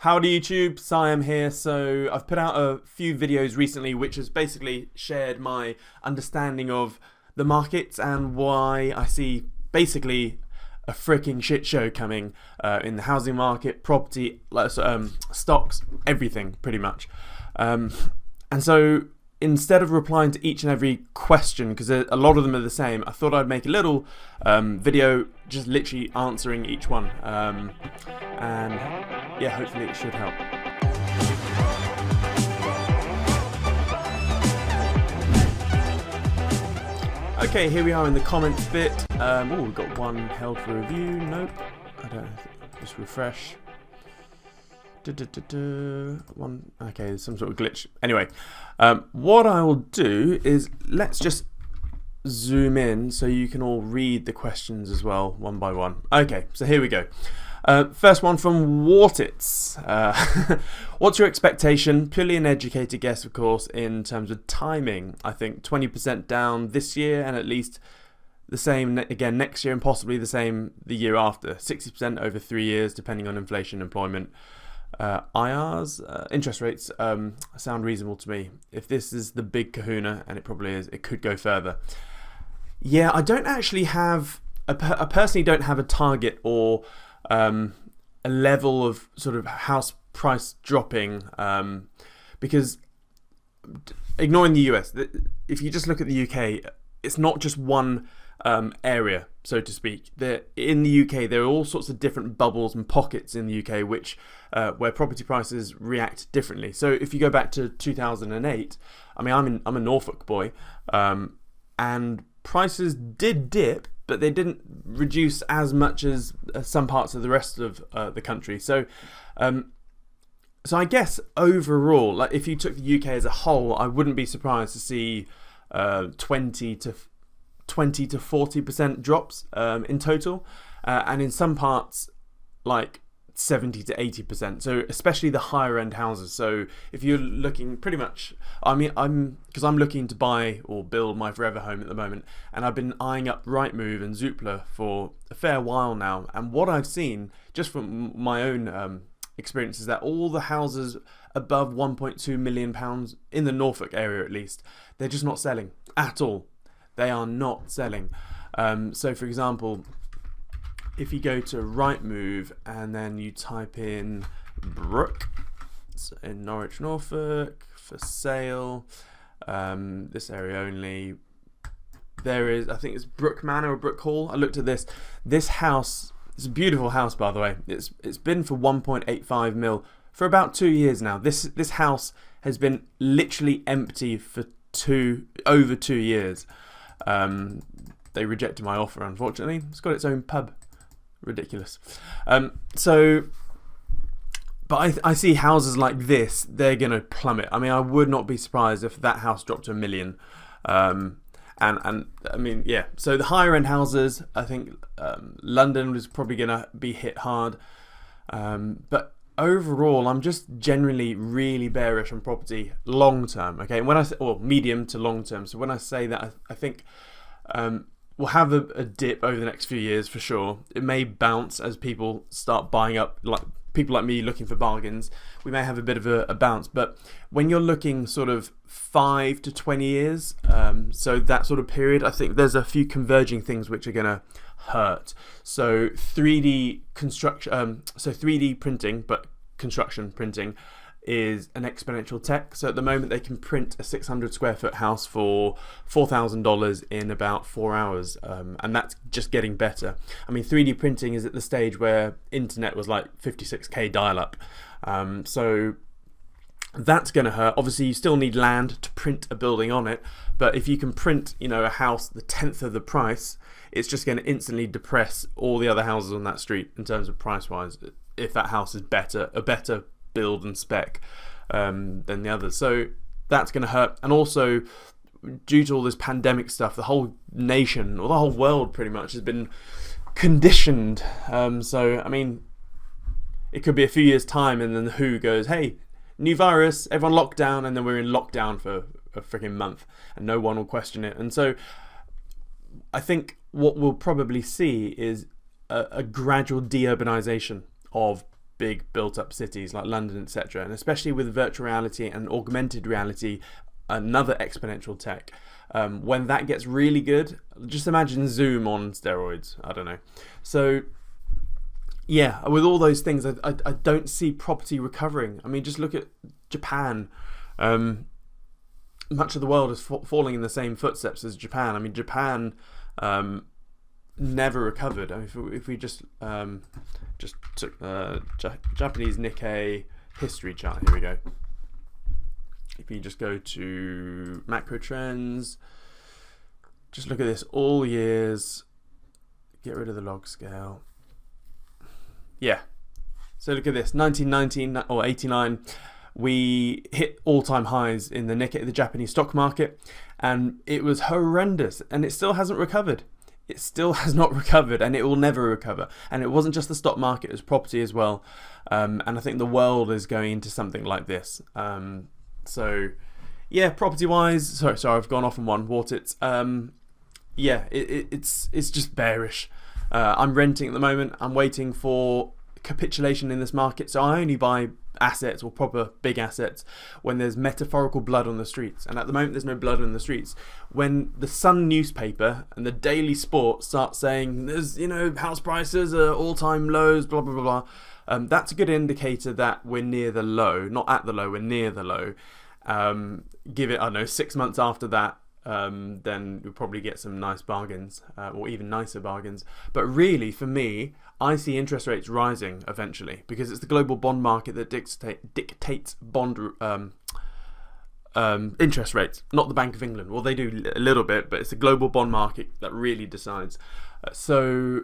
Howdy YouTube, Siam here. So I've put out a few videos recently which has basically shared my understanding of the markets and why I see basically a freaking shit show coming in the housing market, property, stocks, everything pretty much. And so instead of replying to each and every question, because a lot of them are the same, I thought I'd make a little video just literally answering each one. And yeah, hopefully it should help. Okay, here we are in the comments bit. Oh, we've got one held for review. Nope, I don't. Just refresh. One. Okay, there's some sort of glitch. Anyway, what I will do is let's just zoom in so you can all read the questions as well, one by one. Okay, so here we go. First one from Wartits. What's your expectation? Purely an educated guess, of course, in terms of timing. I think 20% down this year and at least the same again next year and possibly the same the year after. 60% over 3 years, depending on inflation, employment. IRs, interest rates sound reasonable to me. If this is the big kahuna, and it probably is, it could go further. Yeah, I don't actually have, I personally don't have a target or a level of sort of house price dropping, because ignoring the US, if you just look at the UK, it's not just one area, so to speak. In the UK, there are all sorts of different bubbles and pockets in the UK which where property prices react differently. So if you go back to 2008, I mean, I'm a Norfolk boy, and prices did dip, but they didn't reduce as much as some parts of the rest of the country. So, so I guess overall, like if you took the UK as a whole, I wouldn't be surprised to see 20 to 40% drops in total, and in some parts like 70 to 80%. So especially the higher end houses. So if you're looking pretty much, I mean, I'm looking to buy or build my forever home at the moment, and I've been eyeing up Rightmove and Zoopla for a fair while now. And what I've seen just from my own experience is that all the houses above 1.2 million pounds in the Norfolk area, at least, they're just not selling at all. They are not selling. So for example, if you go to Rightmove and then you type in Brook, it's in Norwich, Norfolk, for sale, this area only, there is, I think it's Brook Manor or Brook Hall. I looked at this. This house, it's a beautiful house, by the way. It's been for 1.85 mil for about 2 years now. This house has been literally empty for over 2 years. They rejected my offer, unfortunately. It's got its own pub. Ridiculous. So, but I see houses like this, they're going to plummet. I mean, I would not be surprised if that house dropped to $1 million. And I mean, yeah. So the higher end houses, I think London was probably going to be hit hard. But overall, I'm just generally really bearish on property long term. Okay, and when I say, or medium to long term. So when I say that, I think we'll have a dip over the next few years for sure. It may bounce as people start buying up, like people like me looking for bargains. We may have a bit of a bounce, but when you're looking sort of 5 to 20 years, so that sort of period, I think there's a few converging things which are going to hurt. So 3D construction, so 3D printing, but construction printing is an exponential tech. So at the moment they can print a 600 square foot house for $4,000 in about 4 hours, and that's just getting better. I mean, 3D printing is at the stage where internet was like 56k dial-up, so that's going to hurt. Obviously you still need land to print a building on it, but if you can print, you know, a house the 10th of the price, it's just going to instantly depress all the other houses on that street in terms of price wise, if that house is a better build and spec than the others. So that's going to hurt. And also, due to all this pandemic stuff, the whole nation, or the whole world pretty much, has been conditioned. So I mean, it could be a few years time and then the WHO goes, hey, new virus, everyone locked down, and then we're in lockdown for a freaking month and no one will question it. And so I think what we'll probably see is a gradual deurbanization of big built-up cities like London, etc., and especially with virtual reality and augmented reality, another exponential tech. When that gets really good, just imagine Zoom on steroids. I don't know. So yeah, with all those things, I don't see property recovering. I mean, just look at Japan. Much of the world is falling in the same footsteps as Japan. I mean, Japan never recovered. I mean, if we just took Japanese Nikkei history chart, here we go. If you just go to macro trends, just look at this all years, get rid of the log scale. Yeah, so look at this, 1919 or 89, we hit all-time highs in the Nikkei, the Japanese stock market, and it was horrendous, and it still hasn't recovered. It still has not recovered, and it will never recover. And it wasn't just the stock market, it was property as well. And I think the world is going into something like this. So yeah, property-wise, sorry, I've gone off on one. Wartits. Yeah, it's just bearish. I'm renting at the moment. I'm waiting for capitulation in this market, so I only buy assets or proper big assets when there's metaphorical blood on the streets, and at the moment there's no blood on the streets. When the Sun newspaper and the Daily Sport start saying there's, house prices are all-time lows, blah blah blah blah, that's a good indicator that we're near the low, not at the low, we're near the low. Give it, I don't know, 6 months after that, then you'll probably get some nice bargains, or even nicer bargains. But really, for me, I see interest rates rising eventually, because it's the global bond market that dictates bond interest rates, not the Bank of England. Well, they do a little bit, but it's the global bond market that really decides. So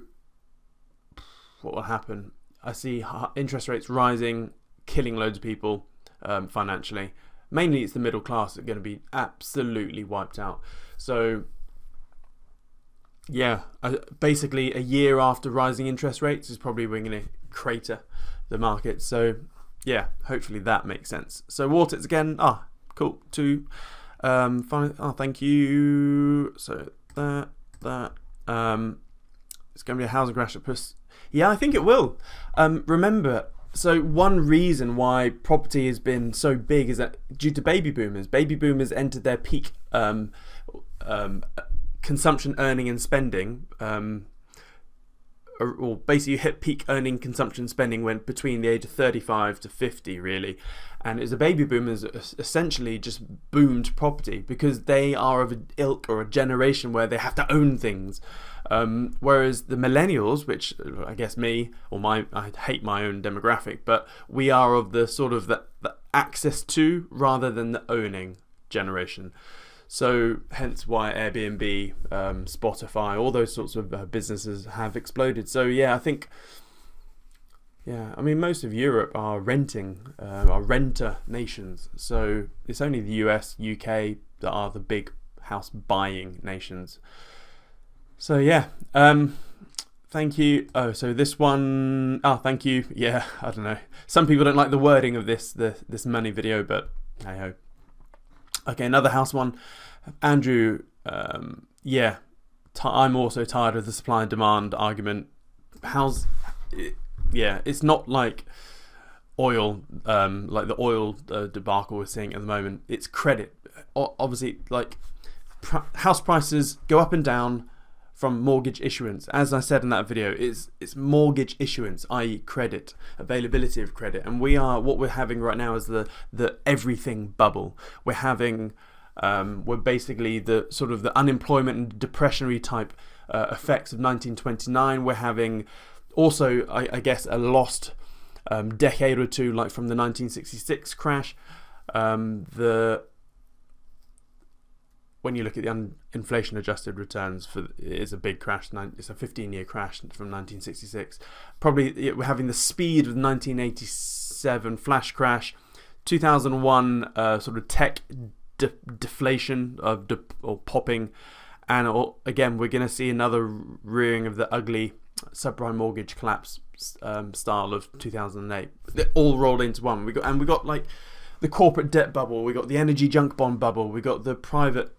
what will happen? I see interest rates rising, killing loads of people financially. Mainly it's the middle class that are going to be absolutely wiped out. So yeah, basically a year after rising interest rates is probably we're going to crater the market. So yeah, hopefully that makes sense. So Wartits again, cool, too. Thank you. So that it's going to be a housing crash at Puss. Yeah, I think it will. Remember, so one reason why property has been so big is that due to baby boomers. Baby boomers entered their peak consumption, earning and spending, or basically you hit peak earning, consumption, spending when between the age of 35 to 50 really, and it's the baby boomers essentially just boomed property because they are of an ilk or a generation where they have to own things, whereas the millennials, which I guess me or I hate my own demographic, but we are of the sort of the access to rather than the owning generation. So hence why Airbnb, Spotify, all those sorts of businesses have exploded. So yeah, I think, I mean, most of Europe are renter nations. So it's only the US, UK that are the big house buying nations. So yeah, thank you. Oh, so this one, thank you. Yeah, I don't know. Some people don't like the wording of this money video, but hey ho. Okay, another house one. Andrew, I'm also tired of the supply and demand argument. It's not like oil, like the oil debacle we're seeing at the moment. It's credit. Obviously, like house prices go up and down from mortgage issuance. As I said in that video, it's mortgage issuance, i.e. credit, availability of credit. And what we're having right now is the everything bubble. We're basically the sort of the unemployment and depressionary type effects of 1929. We're having also, I guess, a lost decade or two, like from the 1966 crash. When you look at the inflation adjusted returns, it is a big crash. It's a 15-year crash from 1966. Probably we're having the speed of the 1987 flash crash, 2001 sort of tech deflation or popping, and again we're going to see another rearing of the ugly subprime mortgage collapse style of 2008. They're all rolled into one. We got like the corporate debt bubble, we got the energy junk bond bubble, we got the private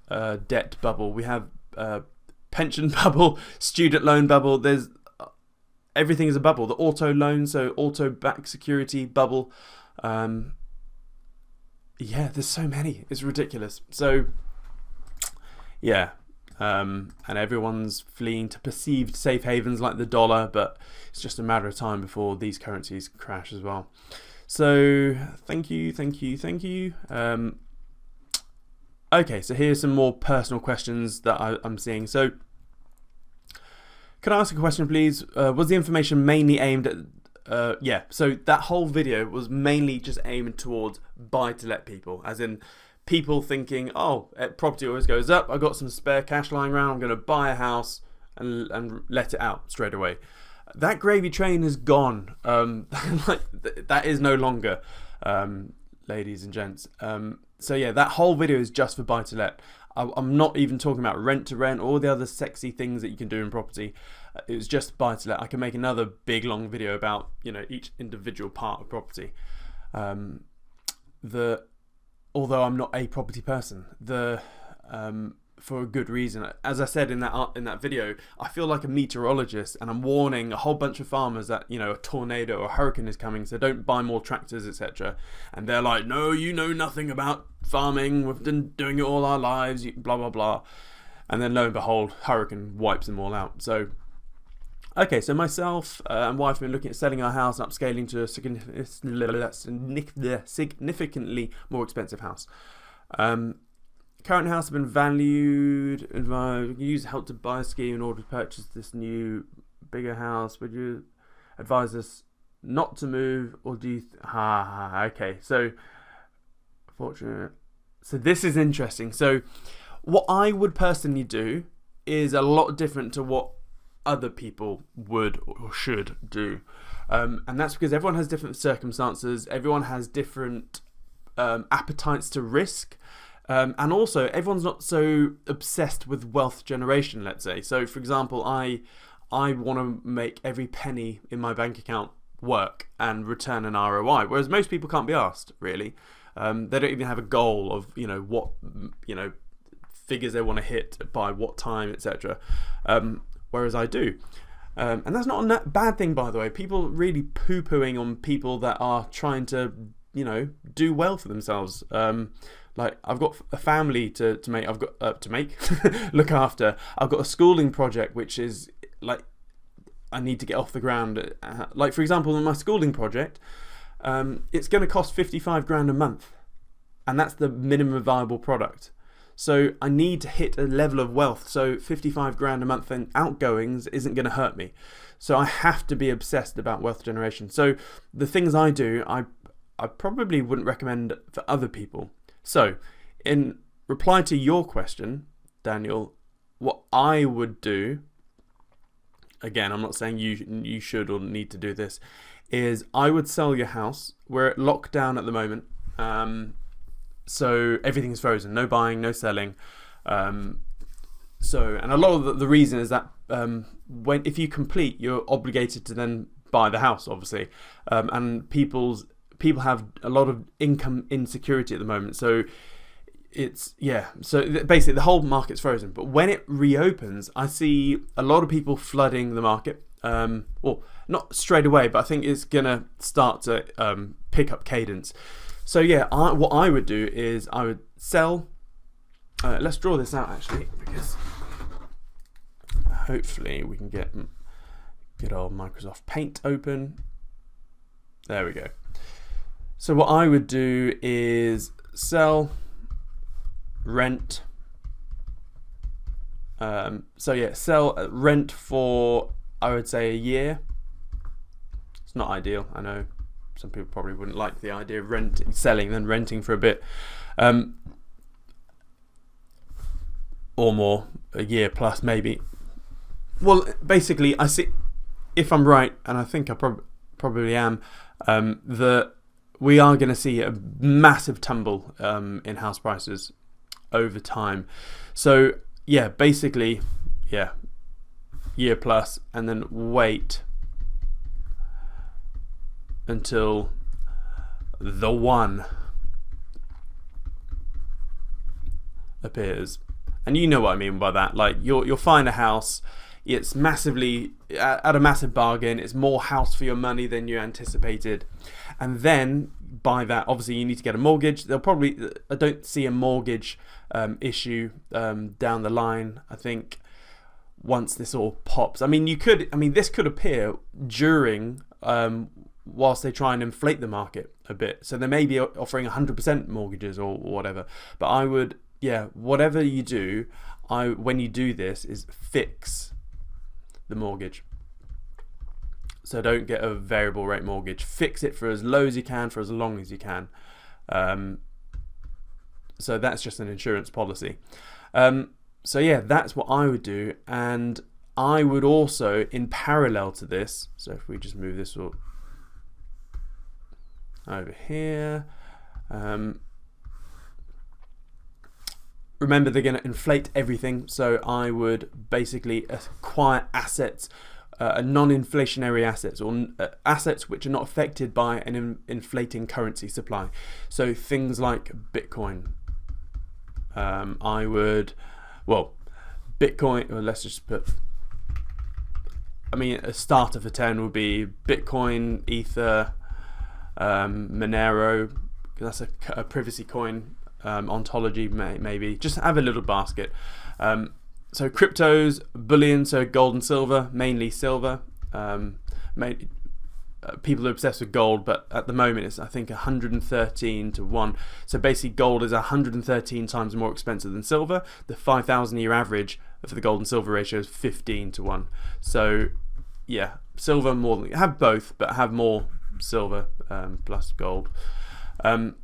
debt bubble, we have pension bubble, student loan bubble. There's everything is a bubble. The auto loan, so auto back security bubble. Yeah, there's so many. It's ridiculous. So yeah, and everyone's fleeing to perceived safe havens like the dollar, but it's just a matter of time before these currencies crash as well. So thank you. Okay, so here's some more personal questions that I'm seeing. So can I ask a question, please? Was the information mainly aimed at yeah, so that whole video was mainly just aimed towards buy-to-let people, as in people thinking, oh, property always goes up, I've got some spare cash lying around, I'm going to buy a house and let it out straight away. That gravy train is gone. Like, that is no longer, ladies and gents. So yeah, that whole video is just for buy-to-let. I'm not even talking about rent-to-rent, all the other sexy things that you can do in property. It was just buy-to-let. I can make another big long video about, you know, each individual part of property. Although I'm not a property person, for a good reason. As I said in that video, I feel like a meteorologist, and I'm warning a whole bunch of farmers that, you know, a tornado or a hurricane is coming, so don't buy more tractors, etc. And they're like, no, you know nothing about farming, we've been doing it all our lives, blah blah blah. And then lo and behold, hurricane wipes them all out. So okay, so myself and wife have been looking at selling our house and upscaling to a significantly more expensive house. Current house has been valued. Use Help to Buy scheme in order to purchase this new, bigger house. Would you advise us not to move, or do you? Okay, so fortunate. So this is interesting. So what I would personally do is a lot different to what other people would or should do, and that's because everyone has different circumstances. Everyone has different appetites to risk. And also, everyone's not so obsessed with wealth generation, let's say. So, for example, I want to make every penny in my bank account work and return an ROI, whereas most people can't be asked, really. They don't even have a goal of, you know, what, you know, figures they want to hit by what time, etc. Whereas I do. And that's not a bad thing, by the way. People really poo-pooing on people that are trying to, you know, do well for themselves. Like, I've got a family to make. I've got to make look after. I've got a schooling project which is like I need to get off the ground. Like, for example, in my schooling project, it's going to cost 55 grand a month, and that's the minimum viable product. So I need to hit a level of wealth. So 55 grand a month in outgoings isn't going to hurt me. So I have to be obsessed about wealth generation. So the things I do, I probably wouldn't recommend for other people. So, in reply to your question, Daniel, what I would do, again, I'm not saying you should or need to do this, is I would sell your house. We're at lockdown at the moment, so everything's frozen. No buying, no selling. And a lot of the reason is that if you complete, you're obligated to then buy the house, obviously, and people have a lot of income insecurity at the moment, so it's so basically the whole market's frozen. But when it reopens, I see a lot of people flooding the market. Well, not straight away, but I think it's gonna start to pick up cadence. So yeah, what I would do is I would sell. Let's draw this out actually, because hopefully we can get old Microsoft Paint open. There we go. So what I would do is sell, rent. Sell, rent for, I would say, a year. It's not ideal. I know some people probably wouldn't like the idea of selling, then renting for a bit, or more, a year plus maybe. Well, basically, I see, if I'm right, and I think I probably am, we are going to see a massive tumble in house prices over time. So yeah, basically, yeah, year plus, and then wait until the one appears, and you know what I mean by that. Like you'll find a house, it's massively at a massive bargain. It's more house for your money than you anticipated, and then by that, obviously, you need to get a mortgage. I don't see a mortgage issue down the line. I think once this all pops, this could appear during whilst they try and inflate the market a bit. So they may be offering 100% mortgages or whatever. But I would, whatever you do, when you do this, is fix the mortgage. So don't get a variable rate mortgage. Fix it for as low as you can, for as long as you can. So that's just an insurance policy. That's what I would do. And I would also, in parallel to this, so if we just move this over here, remember they're going to inflate everything. So I would basically acquire assets, non-inflationary assets, or assets which are not affected by an inflating currency supply. So things like Bitcoin. Bitcoin, let's just put, a starter for 10 would be Bitcoin, Ether, Monero, that's a privacy coin, ontology maybe. Just have a little basket. So cryptos, bullion, so gold and silver, mainly silver. People are obsessed with gold, but at the moment it's, I think, 113 to 1. So basically gold is 113 times more expensive than silver. The 5,000 year average for the gold and silver ratio is 15 to 1. So silver more than, have both, but have more silver plus gold. And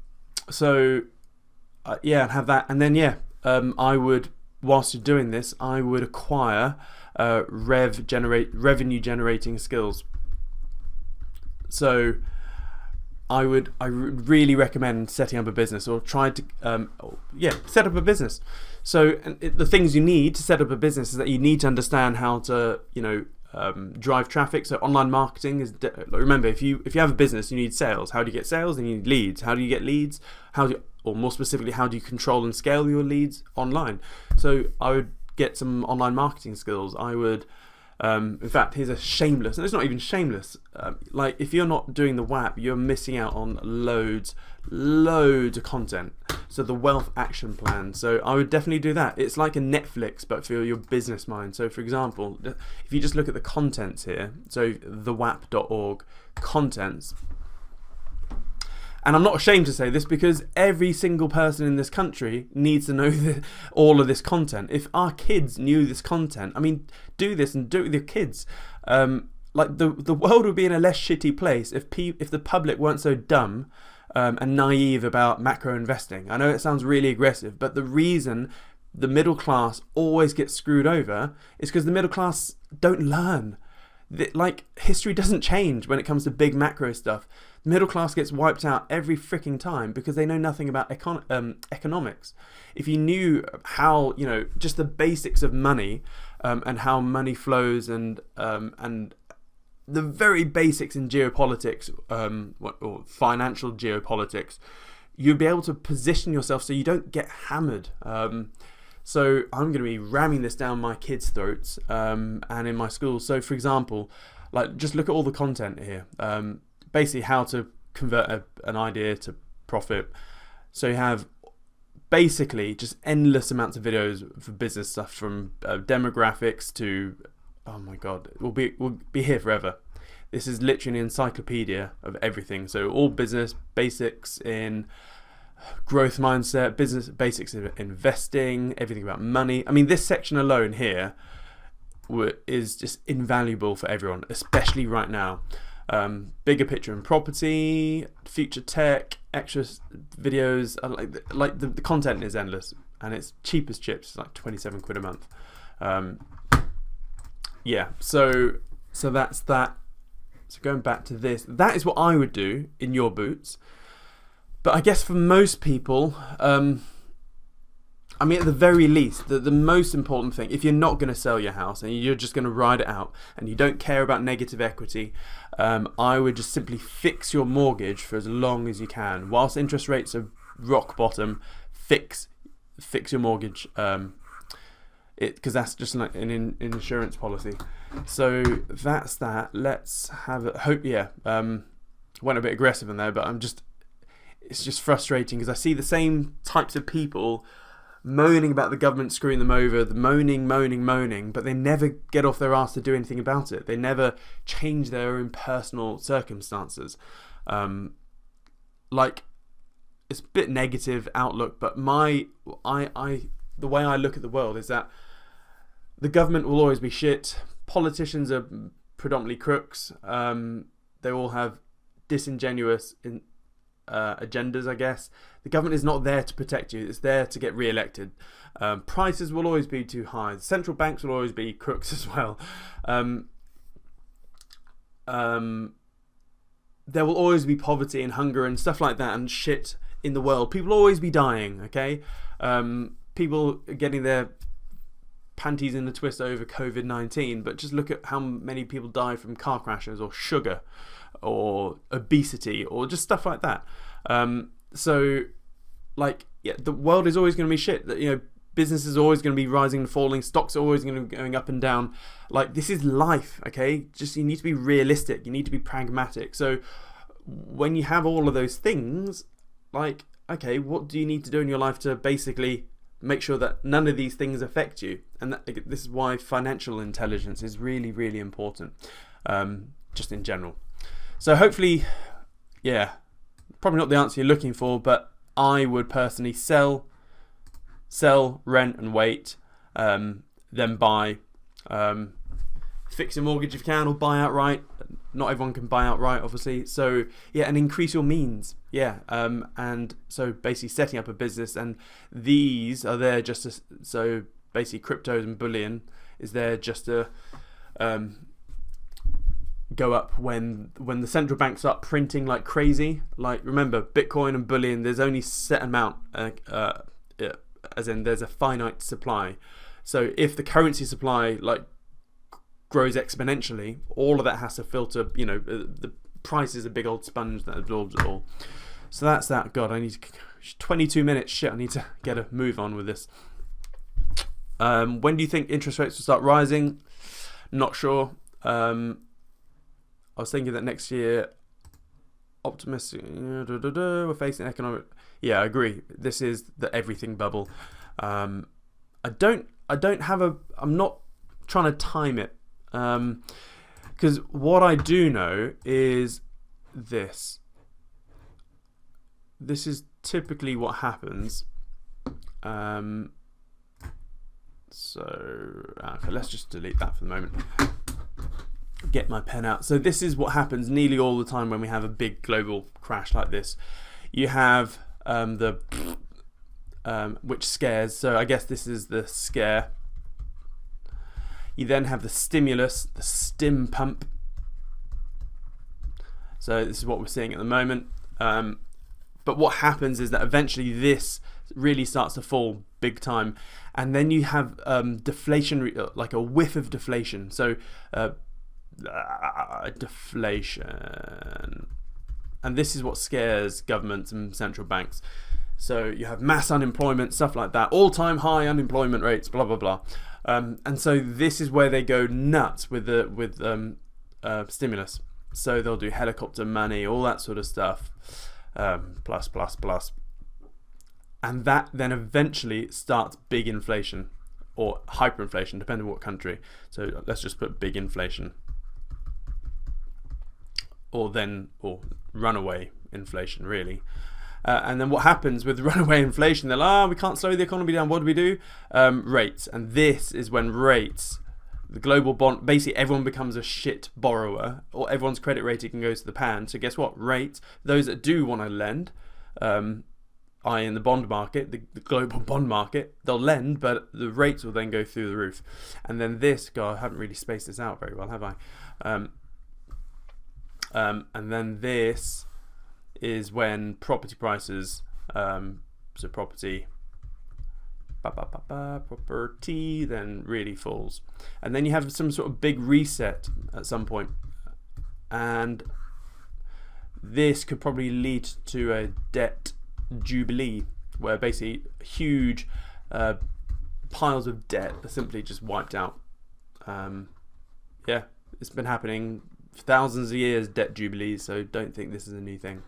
have that. And then I would, whilst you're doing this, I would acquire revenue generating skills. So I would really recommend setting up a business, or try to set up a business. So the things you need to set up a business is that you need to understand how to drive traffic. So online marketing is remember, if you have a business, you need sales. How do you get sales? And you need leads. How do you get leads? Or more specifically, how do you control and scale your leads online? So I would get some online marketing skills. I would, in fact, here's a shameless, and it's not even shameless. Like if you're not doing the WAP, you're missing out on loads of content. So the wealth action plan. So I would definitely do that. It's like a Netflix, but for your business mind. So for example, if you just look at the contents here, so thewap.org contents. And I'm not ashamed to say this, because every single person in this country needs to know all of this content. If our kids knew this content, do this and do it with your kids. Like the world would be in a less shitty place if the public weren't so dumb and naive about macro investing. I know it sounds really aggressive, but the reason the middle class always gets screwed over is because the middle class don't learn. Like history doesn't change when it comes to big macro stuff. The middle class gets wiped out every freaking time because they know nothing about economics. If you knew how, just the basics of money and how money flows and the very basics in geopolitics or financial geopolitics, you'd be able to position yourself so you don't get hammered. So I'm going to be ramming this down my kids' throats and in my schools. So for example, like just look at all the content here. Basically how to convert an idea to profit. So you have basically just endless amounts of videos for business stuff, from demographics to, oh my god, we'll be here forever. This is literally an encyclopedia of everything. So all business basics in growth mindset, business basics in investing, everything about money. This section alone here is just invaluable for everyone, especially right now. Bigger picture in property, future tech, extra videos. Like the content is endless, and it's cheap as chips. It's like 27 quid a month. So that's that. So going back to this, that is what I would do in your boots. But I guess for most people, at the very least, the most important thing, if you're not going to sell your house and you're just going to ride it out and you don't care about negative equity, I would just simply fix your mortgage for as long as you can. Whilst interest rates are rock bottom, fix your mortgage. because that's just like an insurance policy. So that's that. Let's have a hope. Yeah, went a bit aggressive in there, but it's just frustrating because I see the same types of people moaning about the government screwing them over, the moaning, but they never get off their ass to do anything about it. They never change their own personal circumstances. Like, it's a bit negative outlook, but the way I look at the world is that the government will always be shit. Politicians are predominantly crooks. They all have disingenuous agendas, I guess. The government is not there to protect you. It's there to get re-elected. Prices will always be too high. The central banks will always be crooks as well. There will always be poverty and hunger and stuff like that and shit in the world. People will always be dying, okay? People are getting their panties in a twist over COVID-19, but just look at how many people die from car crashes or sugar or obesity or just stuff like that. So, like, yeah, the world is always going to be shit. You know, businesses are always going to be rising and falling. Stocks are always going to be going up and down. Like, this is life, okay? Just, you need to be realistic. You need to be pragmatic. So when you have all of those things, like, okay, what do you need to do in your life to basically make sure that none of these things affect you? And this is why financial intelligence is really, really important, just in general. So hopefully, yeah, probably not the answer you're looking for, but I would personally sell, rent and wait, then buy. Fix your mortgage if you can, or buy outright. Not everyone can buy outright, obviously. So yeah, and increase your means. Yeah, and so basically setting up a business, and these are there just to, so basically cryptos and bullion is there just to go up when the central banks start printing like crazy. Like, remember, Bitcoin and bullion, there's only set amount, as in there's a finite supply. So if the currency supply like grows exponentially, all of that has to filter. You know, the price is a big old sponge that absorbs it all. So that's that. God, I need 22 minutes. Shit, I need to get a move on with this. When do you think interest rates will start rising? Not sure. I was thinking that next year, optimistic. We're facing economic. Yeah, I agree. This is the everything bubble. I don't have a. I'm not trying to time it. Because what I do know is this. This is typically what happens. So okay, let's just delete that for the moment. Get my pen out. So this is what happens nearly all the time when we have a big global crash like this. You have which scares. So I guess this is the scare. You then have the stimulus, the stim pump. So this is what we're seeing at the moment. But what happens is that eventually this really starts to fall big time, and then you have deflation, like a whiff of deflation. So deflation, and this is what scares governments and central banks. So you have mass unemployment, stuff like that, all-time high unemployment rates, blah blah blah. And so this is where they go nuts with stimulus. So they'll do helicopter money, all that sort of stuff, plus. And that then eventually starts big inflation or hyperinflation, depending on what country. So let's just put big inflation. Or runaway inflation, really. And then what happens with runaway inflation? They're we can't slow the economy down. What do we do? Rates. And this is when rates, the global bond, basically everyone becomes a shit borrower, or everyone's credit rating goes to the pan. So guess what? Rates, those that do want to lend, i.e. in the bond market, the global bond market, they'll lend, but the rates will then go through the roof. And then this, God, I haven't really spaced this out very well, have I? And then this is when property prices, so property then really falls. And then you have some sort of big reset at some point. And this could probably lead to a debt jubilee, where basically huge piles of debt are simply just wiped out. Yeah, it's been happening for thousands of years, debt jubilees, so don't think this is a new thing.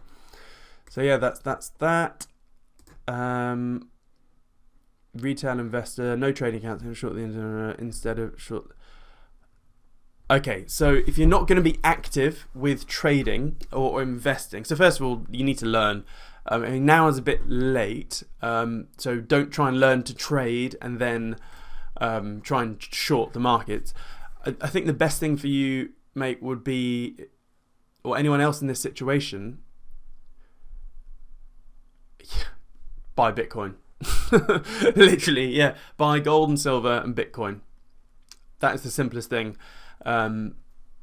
So yeah, that's that. Retail investor, no trading accounts, short the internet instead of short. Okay, so if you're not going to be active with trading or investing, so first of all, you need to learn. I mean, now is a bit late, so don't try and learn to trade and then try and short the markets. I think the best thing for you, mate, would be, or anyone else in this situation, buy Bitcoin. Literally, yeah, buy gold and silver and Bitcoin. That is the simplest thing. And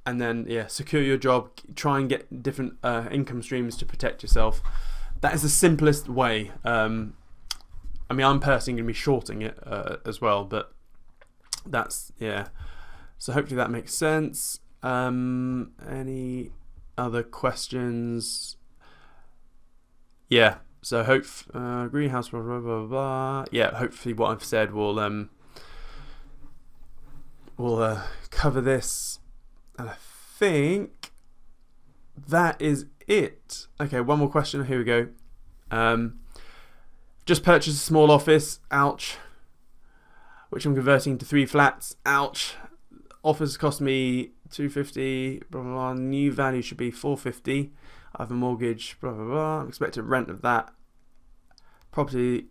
then, yeah, secure your job, try and get different income streams to protect yourself. That is the simplest way. I mean, I'm personally going to be shorting it as well, but that's, yeah. So hopefully that makes sense. Any other questions? Yeah, so greenhouse, blah, blah, blah, blah. Yeah, hopefully what I've said will cover this. And I think that is it. Okay, one more question. Here we go. Just purchased a small office. Ouch. Which I'm converting to 3 flats. Ouch. Office cost me $250. Blah blah blah. New value should be $450. I have a mortgage. Blah blah blah. Expected rent of that. Property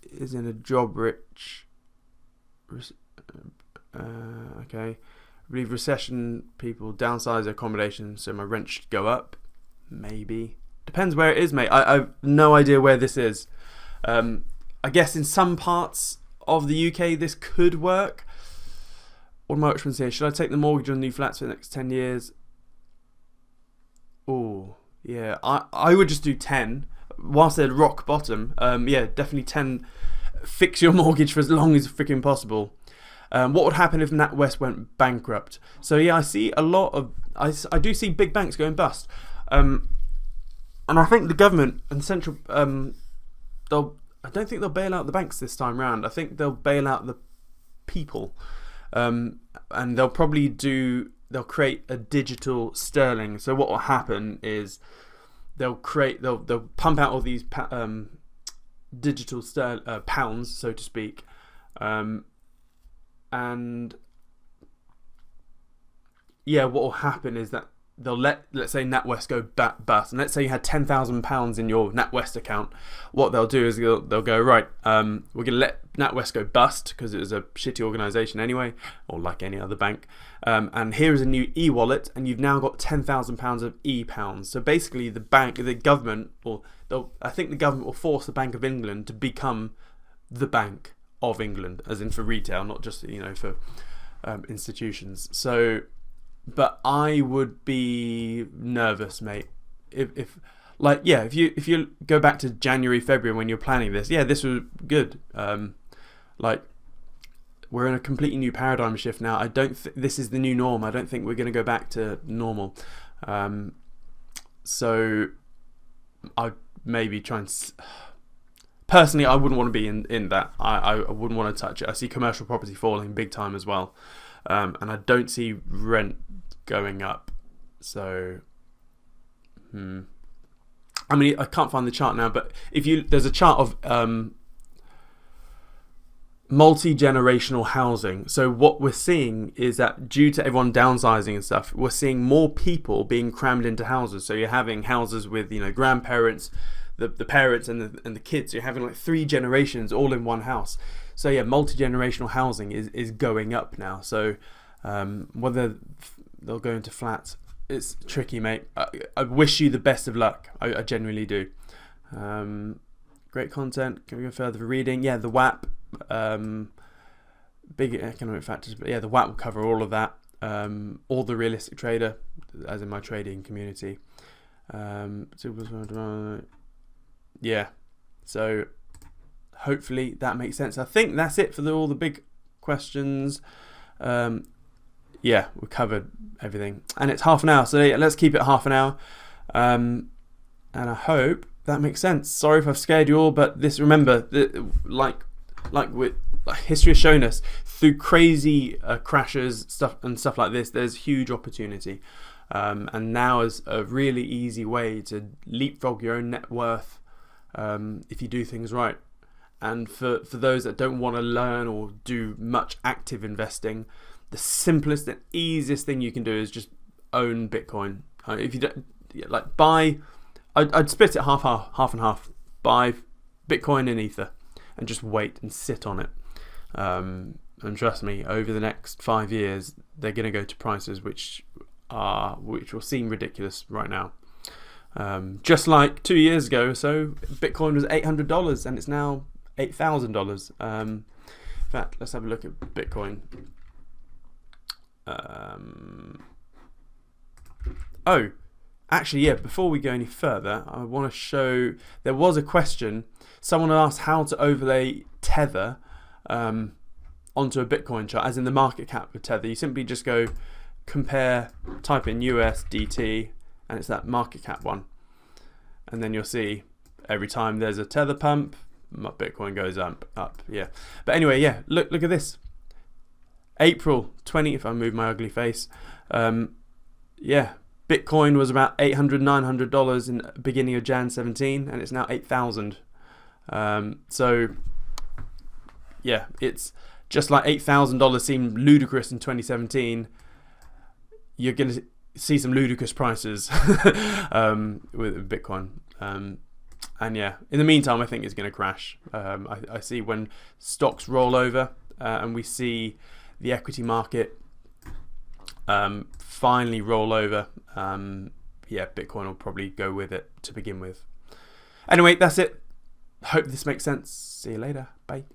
is in a job rich. Okay. I believe recession people downsize their accommodation, so my rent should go up. Maybe. Depends where it is, mate. I have no idea where this is. I guess in some parts of the UK this could work. What are my options here? Should I take the mortgage on new flats for the next 10 years? Oh, yeah. I would just do 10. Whilst they're rock bottom, yeah, definitely 10. Fix your mortgage for as long as freaking possible. What would happen if NatWest went bankrupt? So yeah, I see a lot of... I do see big banks going bust. And I think the government and central... I don't think they'll bail out the banks this time round. I think they'll bail out the people. And they'll probably they'll create a digital sterling. So what will happen is they'll pump out all these digital pounds, so to speak. And yeah, what will happen is that they'll let's say NatWest go bust, and let's say you had £10,000 in your NatWest account. What they'll do is they'll go, right, we're going to let NatWest go bust because it was a shitty organisation anyway, or like any other bank. And here is a new e-wallet, and you've now got £10,000 of e-pounds. So basically, the government, I think the government will force the Bank of England to become the Bank of England, as in for retail, not just for institutions. So, but I would be nervous, mate. If you go back to January, February when you're planning this, yeah, this was good. We're in a completely new paradigm shift now. I don't this is the new norm. I don't think we're going to go back to normal. So I'd maybe try and... Personally, I wouldn't want to be in that. I wouldn't want to touch it. I see commercial property falling big time as well. And I don't see rent going up. So, I mean, I can't find the chart now, but there's a chart of multi-generational housing. So what we're seeing is that due to everyone downsizing and stuff, we're seeing more people being crammed into houses. So you're having houses with grandparents, the parents and the kids. You're having like 3 generations all in one house. So yeah, multi-generational housing is going up now. So whether they'll go into flats, it's tricky, mate. I wish you the best of luck. I genuinely do. Great content. Can we go further for reading? Yeah, the WAP, big economic factors. But yeah, the WAP will cover all of that. All the realistic trader, as in my trading community. Yeah, so hopefully that makes sense. I think that's it for all the big questions. Yeah, we covered everything, and it's half an hour, so yeah, let's keep it half an hour. And I hope that makes sense. Sorry if I've scared you all, but remember, like history has shown us, through crazy crashes stuff like this, there's huge opportunity. And now is a really easy way to leapfrog your own net worth if you do things right. And for those that don't want to learn or do much active investing, the simplest and easiest thing you can do is just own Bitcoin. If you don't buy, I'd split it half and half. Buy Bitcoin and Ether, and just wait and sit on it. And trust me, over the next 5 years, they're going to go to prices which will seem ridiculous right now. Just like 2 years ago, so Bitcoin was $800 and it's now $8,000. In fact, let's have a look at Bitcoin. Actually, yeah, before we go any further, I want to show, there was a question. Someone asked how to overlay Tether onto a Bitcoin chart, as in the market cap of Tether. You simply just go compare, type in USDT, and it's that market cap one. And then you'll see every time there's a Tether pump, Bitcoin goes up, yeah. But anyway, yeah, look at this. April 20, if I move my ugly face, yeah, Bitcoin was about $800, $900 in the beginning of Jan 17, and it's now 8,000. So yeah, it's just like $8,000 seemed ludicrous in 2017. You're going to see some ludicrous prices with Bitcoin. And yeah, in the meantime, I think it's going to crash. I see when stocks roll over and we see the equity market finally roll over, yeah, Bitcoin will probably go with it to begin with. Anyway, that's it. Hope this makes sense. See you later. Bye.